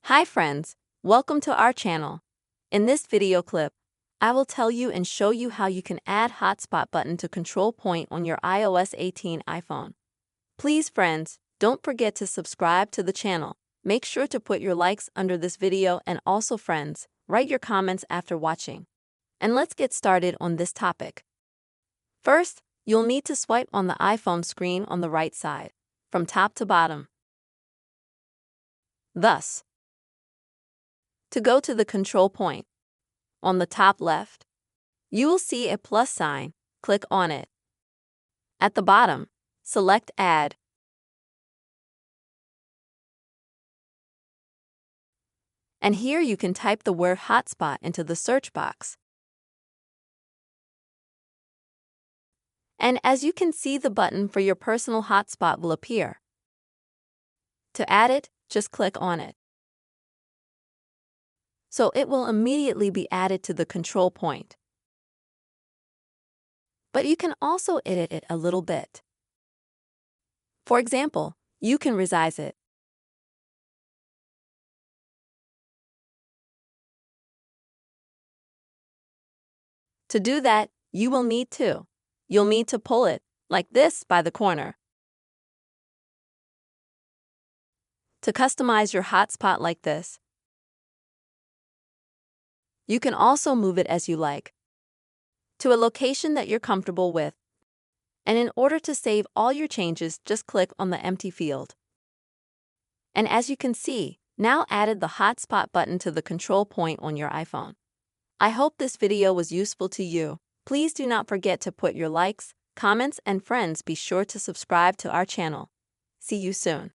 Hi friends, welcome to our channel. In this video clip, I will tell you and show you how you can add hotspot button to control point on your iOS 18 iPhone. Please friends, don't forget to subscribe to the channel. Make sure to put your likes under this video and also friends, write your comments after watching. And let's get started on this topic. First, you'll need to swipe on the iPhone screen on the right side, from top to bottom. Thus, to go to the control point, on the top left, you will see a plus sign. Click on it. At the bottom, select Add. And here you can type the word hotspot into the search box. And as you can see, the button for your personal hotspot will appear. To add it, just click on it. So it will immediately be added to the control point. But you can also edit it a little bit. For example, you can resize it. To do that, you'll need to pull it, like this, by the corner. To customize your hotspot like this, you can also move it as you like, to a location that you're comfortable with. And in order to save all your changes, just click on the empty field. And as you can see, now added the hotspot button to the control point on your iPhone. I hope this video was useful to you. Please do not forget to put your likes, comments, and friends. Be sure to subscribe to our channel. See you soon.